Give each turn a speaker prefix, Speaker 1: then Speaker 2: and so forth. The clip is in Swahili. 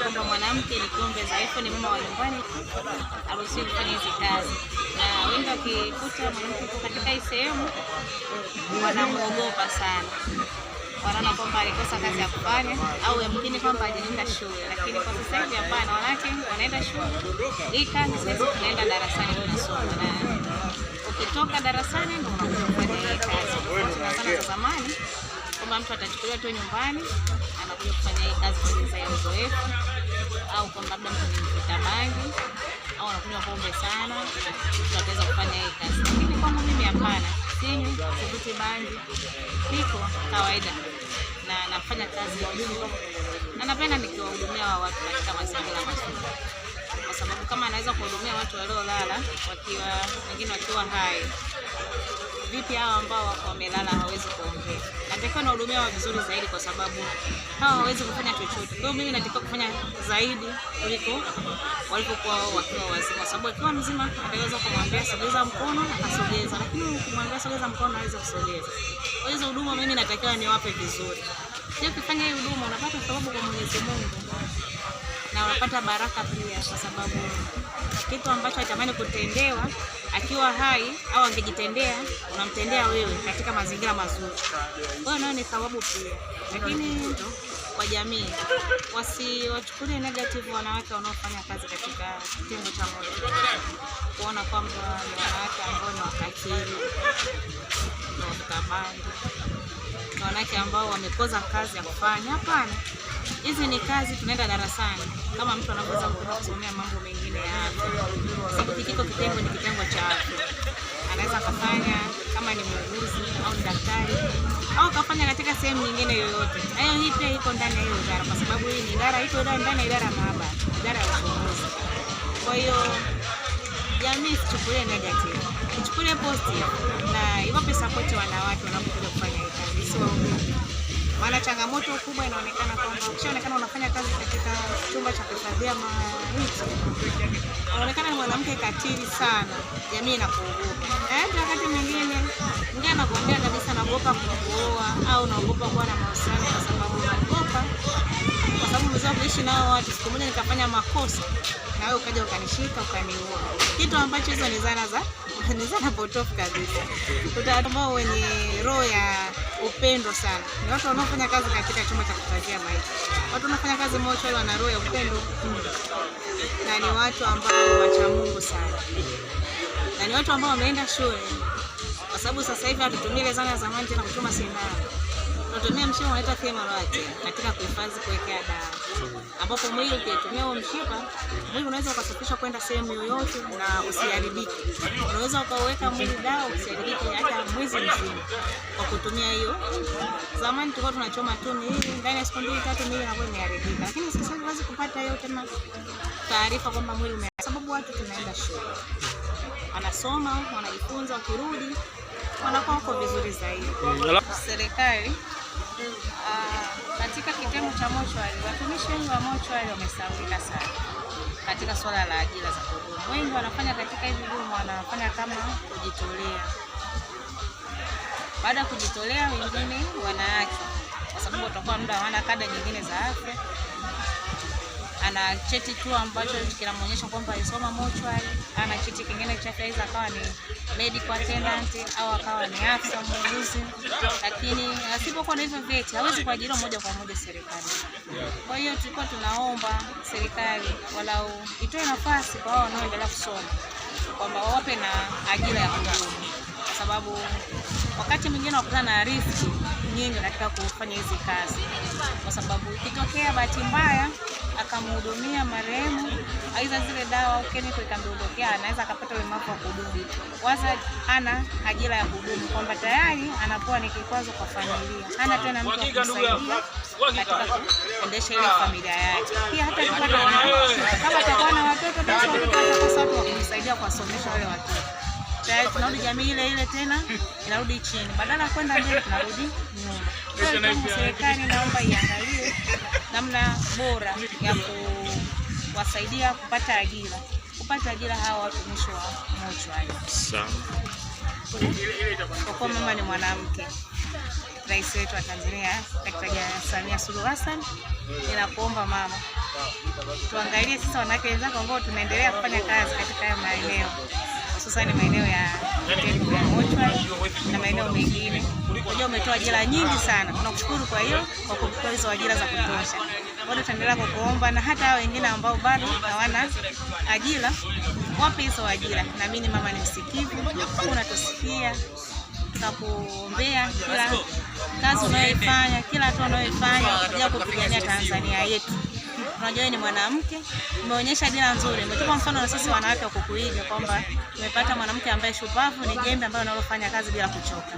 Speaker 1: kwamba mwanamke ni kiumbe dhaifu, ni mama wa nyumbani, haruhusiwi kufanya hizi kazi. Na wengi wakikuta mwanamke katika hii sehemu wanamuogopa sana, wanaona kwamba alikosa kazi ya kufanya au yamkini kwamba hajaenda shule. Lakini kwa sasa hivi hapana, wanawake wanaenda shule. Hii kazi sasa tunaenda darasani tunasoma, na ukitoka darasani ndio unakuja kufanya hii kazi. Sana za zamani kwamba mtu atachukuliwa tu nyumbani anakuja kufanya hii kazi kwa njia ya uzoefu, au kwamba labda mtu ni mvuta bangi au anakunywa pombe sana tunaweza kufanya hii kazi. Lakini kwangu mimi hapana, sinywi, sivuti bangi, niko kawaida na nafanya kazi hiyo, na napenda nikiwahudumia watu katika mazingira mazuri, kwa sababu kama anaweza kuhudumia watu waliolala wengine wakiwa hai, vipi hao ambao wako wamelala hawezi kuongea? Natakiwa nahudumia vizuri zaidi, kwa sababu hao hawezi kufanya chochote. Kwa hiyo mimi natakiwa kufanya zaidi kuliko walipokuwa wao wakiwa wazima, kwa sababu akiwa mzima ataweza kumwambia sogeza mkono akasogeza, lakini ukimwambia sogeza mkono hawezi kusogeza. Kwa hiyo huduma mimi natakiwa niwape vizuri. Sio ukifanya hii huduma unapata sababu kwa Mwenyezi Mungu, na unapata baraka pia, kwa sababu kitu ambacho atamani kutendewa akiwa hai au angejitendea unamtendea wewe katika mazingira mazuri. Kwa hiyo nayo ni thawabu pia. Lakini kwa jamii wasiwachukulie negative wanawake wanaofanya kazi katika kitengo cha moto, kuona kwamba ni wanawake ambao ni wakatili na wakabandi, ni wanawake ambao wamekosa kazi ya kufanya. Hapana, hizi ni kazi, tunaenda darasani kama mtu anaweza kusomea mambo mengine ya afya, sababu kiko kitengo ni kitengo cha afya. Anaweza kufanya kama ni muuguzi au ni daktari, au kafanya katika sehemu nyingine yoyote. Hayo hii pia iko ndani ya hiyo idara, kwa sababu hii ni idara iko ndani ya idara ya maabara, idara ya uchunguzi. Kwa hiyo jamii sichukulie negative, ichukulie positive, na iwape support wanawake wanapokuja kufanya hii kazi, sio maana changamoto kubwa inaonekana kwamba ukishaonekana unafanya kazi katika chumba cha kuhifadhia maiti, unaonekana ni mwanamke katili sana, jamii inakuogopa. Wakati mwingine anakuambia kabisa naogopa kuoa au naogopa kuwa na mahusiano, kwa sababu naogopa, kwa sababu mzao kuishi nao watu, siku moja nikafanya makosa na wewe ukaja ukanishika ukaniua. Kitu ambacho hizo ni zana potofu kabisa. Ambao wenye roho ya upendo sana ni watu wanaofanya kazi katika chumba cha kuhifadhia maiti. Watu wanafanya kazi mochwari wana roho ya upendo, na ni watu ambao wacha Mungu sana, na ni watu ambao wameenda shule, kwa sababu sasa hivi hatutumii ile zana za zamani tena kuchoma sindano. Tunatumia mshipa unaitwa Femalati katika kuhifadhi, kuwekea dawa, ambapo mwili ukitumia huo mshipa, mwili unaweza ukasafishwa kwenda sehemu yoyote na usiharibike. Unaweza ukaweka mwili dawa usiharibike hata mwezi mzima kwa kutumia hiyo. Zamani tulikuwa tunachoma tu miili, ndani ya siku 2-3 miili inakuwa imeharibika, lakini sasa hivi huwezi kupata hiyo tena taarifa kwamba mwili sababu watu tunaenda shule, anasoma, wanajifunza, wakirudi wanakuwa wako vizuri zaidi. Serikali katika kitengo cha mochwari, watumishi wengi wa mochwari wamesaulika sana katika swala la ajira za kudumu. Wengi wanafanya katika hivi huduma, wanafanya kama kujitolea. Baada ya kujitolea, wengine wanaacha kwa sababu watakuwa muda hawana kada nyingine za afya. Ana cheti tu ambacho kinamuonyesha kwamba alisoma mochwari, ana cheti kingine cha afya, akawa ni medical attendant au akawa ni afisa muuguzi, lakini asipokuwa na hivyo vyeti hawezi kuajiriwa moja kwa moja serikali. Kwa hiyo tulikuwa tunaomba serikali walau itoe nafasi kwa wao wanaoendelea kusoma, kwamba wawape na ajira ya kudumu, kwa sababu wakati mwingine wakutana na riski nyingi katika kufanya hizi kazi, kwa sababu ikitokea bahati mbaya akamhudumia marehemu, aidha zile dawa au kemikali ikamdondokea, anaweza akapata ulemavu wa kudumu. Waza ana ajira ya kudumu, kwamba tayari anakuwa ni kikwazo kwa familia, hana tena mtu wa kumsaidia katika kuendesha ile familia yake. Pia hata kama atakuwa na watoto, basi atakosa watu wa kumsaidia kuwasomesha wale watoto. Tayari tunarudi jamii ile ile tena inarudi chini, badala kwenda mbele tunarudi nyuma. Kwa serikali naomba iangalie namna bora ya kuwasaidia kupata ajira hawa watumishi wa mochwari. Sawa. Kwa kuwa mama ni mwanamke rais wetu wa Tanzania Daktari Samia Suluhu Hassan. Ninakuomba mama, tuangalie sisi wanawake wenzako ambao tunaendelea kufanya kazi katika haya maeneo, hususan maeneo ya mochwari na maeneo mengine. Unajua umetoa ajira nyingi sana, tunakushukuru kwa hiyo, kwa kutoa hizo ajira za kutosha. Bado tunaendelea kukuomba, na hata hao wengine ambao bado hawana ajira wape hizo ajira. Na mimi mama ni msikivu, unatusikia, tunakuombea kila kazi unayoifanya, kila hatua unayoifanya kwa kupigania Tanzania yetu. Unajua ni mwanamke, umeonyesha dira nzuri, umetupa mfano na sisi wanawake wa kukuiga kwamba tumepata mwanamke ambaye shupavu, ni jembe ambaye analofanya kazi bila kuchoka.